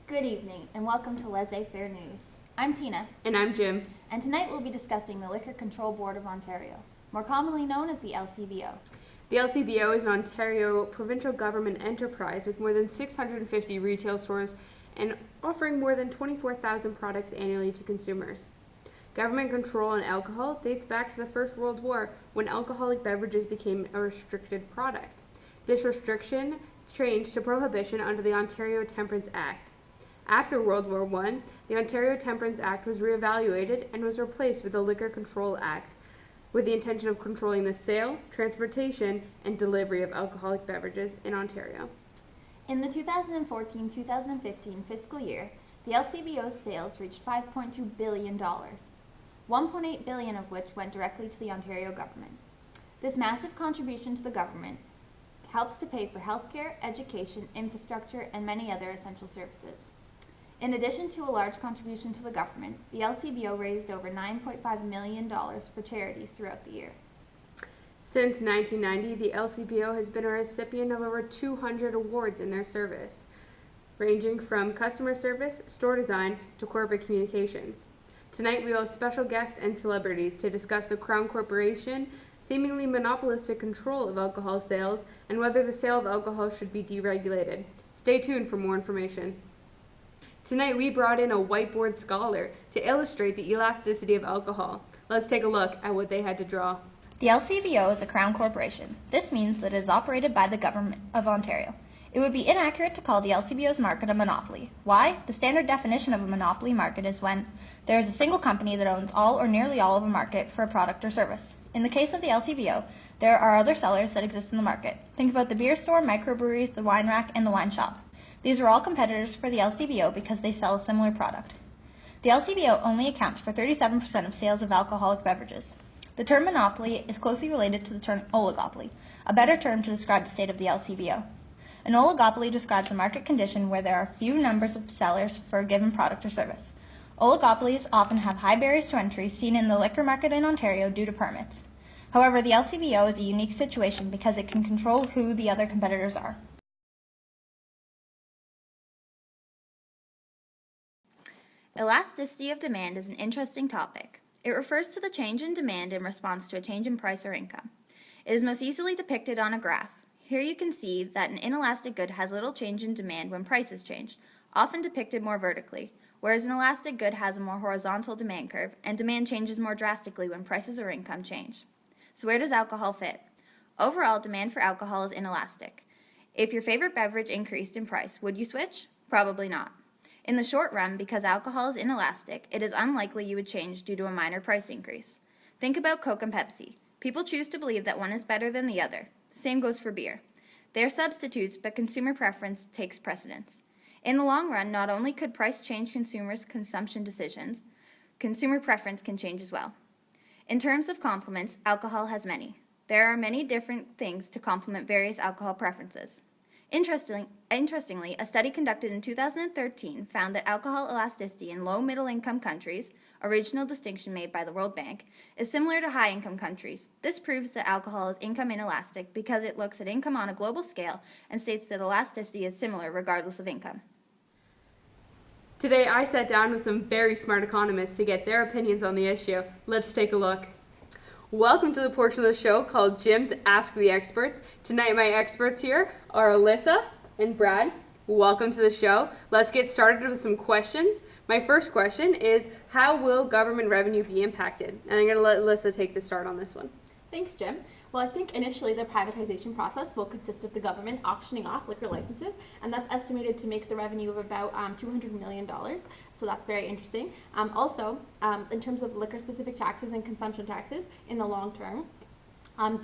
Good evening and welcome to Laissez-Faire News. I'm Tina. And I'm Jim. And tonight we'll be discussing the Liquor Control Board of Ontario, more commonly known as the LCBO. The LCBO is an Ontario provincial government enterprise with more than 650 retail stores and offering more than 24,000 products annually to consumers. Government control on alcohol dates back to the First World War when alcoholic beverages became a restricted product. This restriction changed to prohibition under the Ontario Temperance Act. After World War I, the Ontario Temperance Act was reevaluated and was replaced with the Liquor Control Act, with the intention of controlling the sale, transportation, and delivery of alcoholic beverages in Ontario. In the 2014-2015 fiscal year, the LCBO's sales reached $5.2 billion, $1.8 billion of which went directly to the Ontario government. This massive contribution to the government helps to pay for healthcare, education, infrastructure, and many other essential services. In addition to a large contribution to the government, the LCBO raised over $9.5 million for charities throughout the year. Since 1990, the LCBO has been a recipient of over 200 awards in their service, ranging from customer service, store design, to corporate communications. Tonight we have special guests and celebrities to discuss the Crown Corporation seemingly monopolistic control of alcohol sales and whether the sale of alcohol should be deregulated. Stay tuned for more information. Tonight we brought in a whiteboard scholar to illustrate the elasticity of alcohol. Let's take a look at what they had to draw. The LCBO is a Crown Corporation. This means that it is operated by the Government of Ontario. It would be inaccurate to call the LCBO's market a monopoly. Why? The standard definition of a monopoly market is when there is a single company that owns all or nearly all of a market for a product or service. In the case of the LCBO, there are other sellers that exist in the market. Think about the beer store, microbreweries, the wine rack, and the wine shop. These are all competitors for the LCBO because they sell a similar product. The LCBO only accounts for 37% of sales of alcoholic beverages. The term monopoly is closely related to the term oligopoly, a better term to describe the state of the LCBO. An oligopoly describes a market condition where there are few numbers of sellers for a given product or service. Oligopolies often have high barriers to entry seen in the liquor market in Ontario due to permits. However, the LCBO is a unique situation because it can control who the other competitors are. Elasticity of demand is an interesting topic. It refers to the change in demand in response to a change in price or income. It is most easily depicted on a graph. Here you can see that an inelastic good has little change in demand when prices change, often depicted more vertically, whereas an elastic good has a more horizontal demand curve, and demand changes more drastically when prices or income change. So where does alcohol fit? Overall, demand for alcohol is inelastic. If your favorite beverage increased in price, would you switch? Probably not. In the short run, because alcohol is inelastic, it is unlikely you would change due to a minor price increase. Think about Coke and Pepsi. People choose to believe that one is better than the other. Same goes for beer. They are substitutes, but consumer preference takes precedence. In the long run, not only could price change consumers' consumption decisions, consumer preference can change as well. In terms of complements, alcohol has many. There are many different things to complement various alcohol preferences. Interestingly, a study conducted in 2013 found that alcohol elasticity in low-middle-income countries, a regional distinction made by the World Bank, is similar to high-income countries. This proves that alcohol is income inelastic because it looks at income on a global scale and states that elasticity is similar regardless of income. Today I sat down with some very smart economists to get their opinions on the issue. Let's take a look. Welcome to the portion of the show called Jim's Ask the Experts. Tonight my experts here are Alyssa and Brad. Welcome to the show. Let's get started with some questions. My first question is, how will government revenue be impacted? And I'm going to let Alyssa take the start on this one. Thanks, Jim. Well, I think initially the privatization process will consist of the government auctioning off liquor licenses, and that's estimated to make the revenue of about $200 million. So that's very interesting. Also, in terms of liquor-specific taxes and consumption taxes in the long term,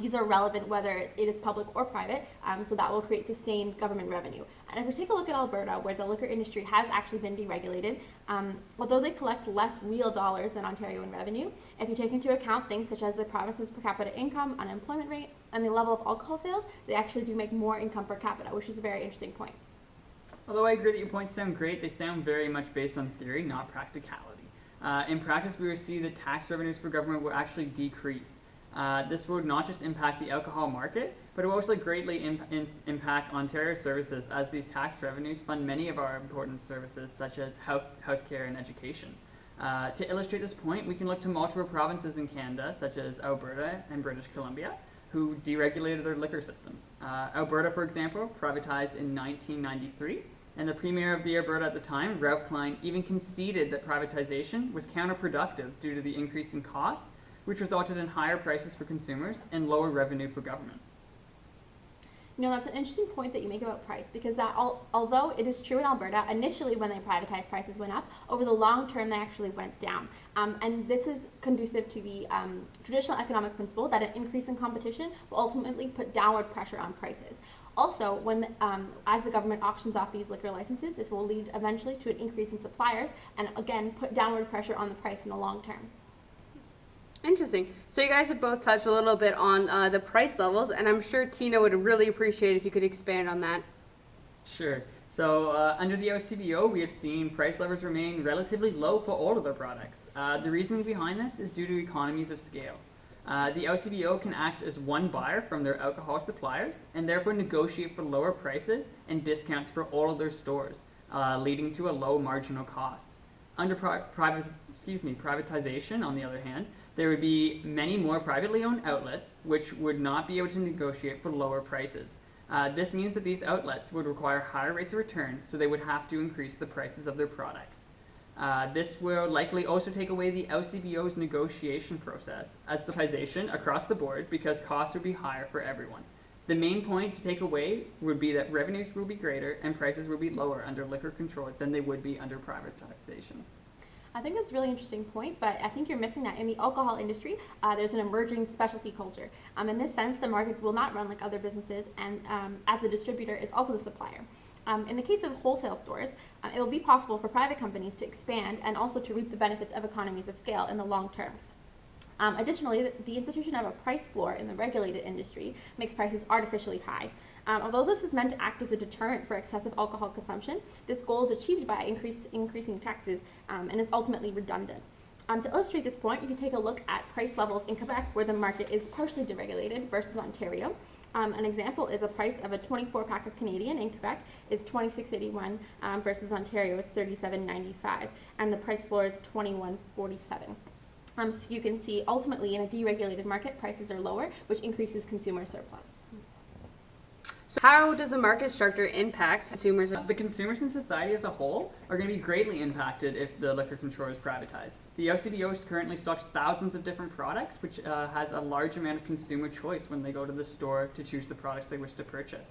these are relevant whether it is public or private, so that will create sustained government revenue. And if we take a look at Alberta, where the liquor industry has actually been deregulated, although they collect less real dollars than Ontario in revenue, if you take into account things such as the province's per capita income, unemployment rate, and the level of alcohol sales, they actually do make more income per capita, which is a very interesting point. Although I agree that your points sound great, they sound very much based on theory, not practicality. In practice, we will see that tax revenues for government will actually decrease. This would not just impact the alcohol market, but it will also greatly impact Ontario services, as these tax revenues fund many of our important services such as healthcare and education. To illustrate this point, we can look to multiple provinces in Canada, such as Alberta and British Columbia, who deregulated their liquor systems. Alberta, for example, privatized in 1993, and the Premier of the Alberta at the time, Ralph Klein, even conceded that privatization was counterproductive due to the increase in costs, which resulted in higher prices for consumers and lower revenue for government. That's an interesting point that you make about price, because although it is true in Alberta, initially when they privatized, prices went up. Over the long term, they actually went down. And this is conducive to the traditional economic principle that an increase in competition will ultimately put downward pressure on prices. Also, as the government auctions off these liquor licenses, this will lead eventually to an increase in suppliers and again put downward pressure on the price in the long term. Interesting. So you guys have both touched a little bit on the price levels, and I'm sure Tina would really appreciate if you could expand on that. Sure. So under the LCBO, we have seen price levels remain relatively low for all of their products. The reasoning behind this is due to economies of scale. The LCBO can act as one buyer from their alcohol suppliers and therefore negotiate for lower prices and discounts for all of their stores, leading to a low marginal cost. Under privatization, on the other hand, there would be many more privately owned outlets which would not be able to negotiate for lower prices. This means that these outlets would require higher rates of return, so they would have to increase the prices of their products. This will likely also take away the LCBO's negotiation process as privatization across the board, because costs would be higher for everyone. The main point to take away would be that revenues will be greater and prices will be lower under liquor control than they would be under privatization. I think that's a really interesting point, but I think you're missing that. In the alcohol industry, there's an emerging specialty culture. In this sense, the market will not run like other businesses, and as a distributor is also the supplier. In the case of wholesale stores, it will be possible for private companies to expand and also to reap the benefits of economies of scale in the long term. Additionally, the institution of a price floor in the regulated industry makes prices artificially high. Although this is meant to act as a deterrent for excessive alcohol consumption, this goal is achieved by increasing taxes and is ultimately redundant. To illustrate this point, you can take a look at price levels in Quebec, where the market is partially deregulated, versus Ontario. An example is a price of a 24-pack of Canadian in Quebec is $26.81 versus Ontario is $37.95, and the price floor is $21.47. So you can see ultimately in a deregulated market, prices are lower, which increases consumer surplus. So how does the market structure impact consumers? The consumers and society as a whole are going to be greatly impacted if the liquor control is privatized. The LCBO currently stocks thousands of different products, which has a large amount of consumer choice when they go to the store to choose the products they wish to purchase.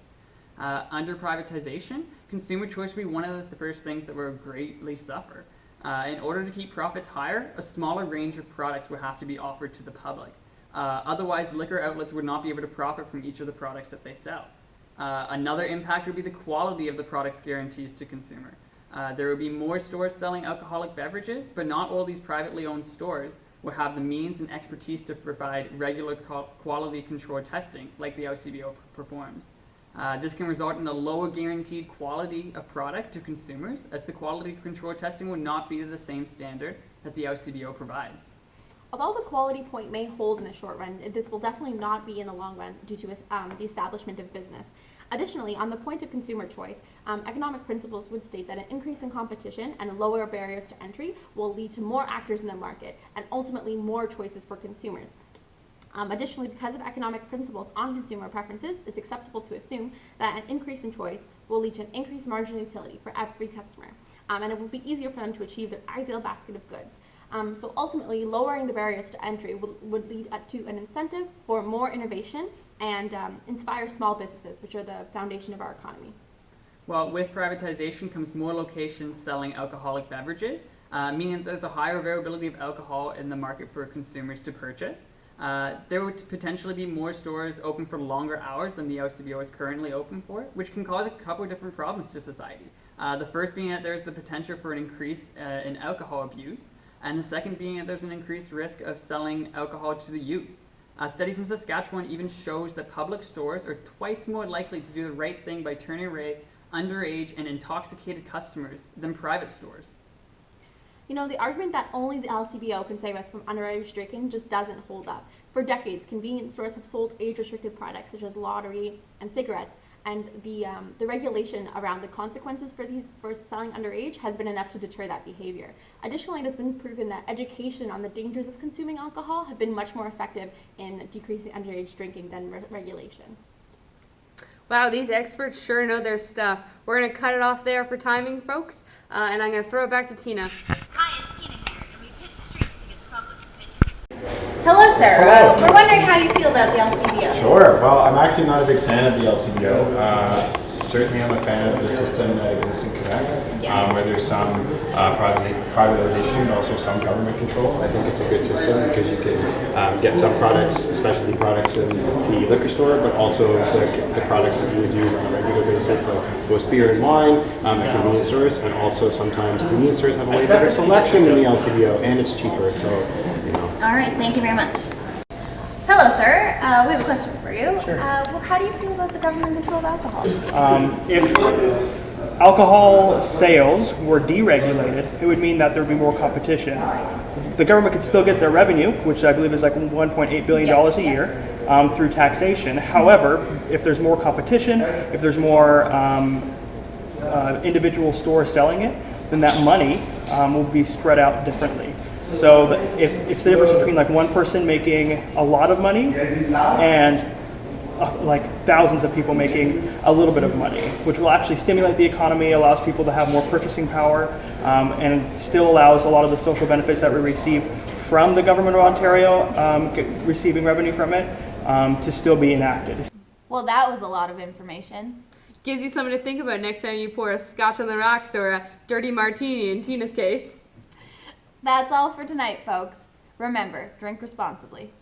Under privatization, consumer choice will be one of the first things that will greatly suffer. In order to keep profits higher, a smaller range of products will have to be offered to the public. Otherwise, liquor outlets would not be able to profit from each of the products that they sell. Another impact would be the quality of the products guaranteed to consumer. There would be more stores selling alcoholic beverages, but not all these privately owned stores will have the means and expertise to provide regular quality control testing like the LCBO performs. This can result in a lower guaranteed quality of product to consumers, as the quality control testing will not be to the same standard that the LCBO provides. Although the quality point may hold in the short run, this will definitely not be in the long run due to the establishment of business. Additionally, on the point of consumer choice, economic principles would state that an increase in competition and lower barriers to entry will lead to more actors in the market and ultimately more choices for consumers. Additionally, because of economic principles on consumer preferences, it's acceptable to assume that an increase in choice will lead to an increased marginal utility for every customer, and it will be easier for them to achieve their ideal basket of goods. So ultimately, lowering the barriers to entry would lead to an incentive for more innovation and inspire small businesses, which are the foundation of our economy. Well, with privatization comes more locations selling alcoholic beverages, meaning that there's a higher availability of alcohol in the market for consumers to purchase. There would potentially be more stores open for longer hours than the LCBO is currently open for, which can cause a couple of different problems to society. The first being that there's the potential for an increase in alcohol abuse, and the second being that there's an increased risk of selling alcohol to the youth. A study from Saskatchewan even shows that public stores are twice more likely to do the right thing by turning away underage and intoxicated customers than private stores. You know, the argument that only the LCBO can save us from underage drinking just doesn't hold up. For decades, convenience stores have sold age-restricted products such as lottery and cigarettes, and the regulation around the consequences for selling underage has been enough to deter that behavior. Additionally, it has been proven that education on the dangers of consuming alcohol have been much more effective in decreasing underage drinking than regulation. Wow, these experts sure know their stuff. We're going to cut it off there for timing, folks, and I'm going to throw it back to Tina. Hi, it's Tina here, and we've hit the streets to get the public's opinion. Hello, sir. Hello. We're wondering how you feel about the LCBO. Sure. Well, I'm actually not a big fan of the LCBO. Certainly, I'm a fan of the system that exists in Quebec, Yes. where there's some privatization, but also some government control. I think it's a good system because you can get some products, specialty products, in the liquor store, but also the products that you would use on a regular basis, like both beer and wine at convenience stores, and also sometimes convenience stores have a way better selection than the LCBO, and it's cheaper. So, you know. All right, thank you very much. Hello, sir. We have a question for you. Sure. Well, how do you feel about the government control of alcohol? If alcohol sales were deregulated, it would mean that there would be more competition. The government could still get their revenue, which I believe is like $1.8 billion a year, through taxation. However, if there's more competition, if there's more individual stores selling it, then that money will be spread out differently. So if it's the difference between like one person making a lot of money and like thousands of people making a little bit of money, which will actually stimulate the economy, allows people to have more purchasing power, and still allows a lot of the social benefits that we receive from the government of Ontario, receiving revenue from it, to still be enacted. Well, that was a lot of information. Gives you something to think about next time you pour a scotch on the rocks or a dirty martini in Tina's case. That's all for tonight, folks. Remember, drink responsibly.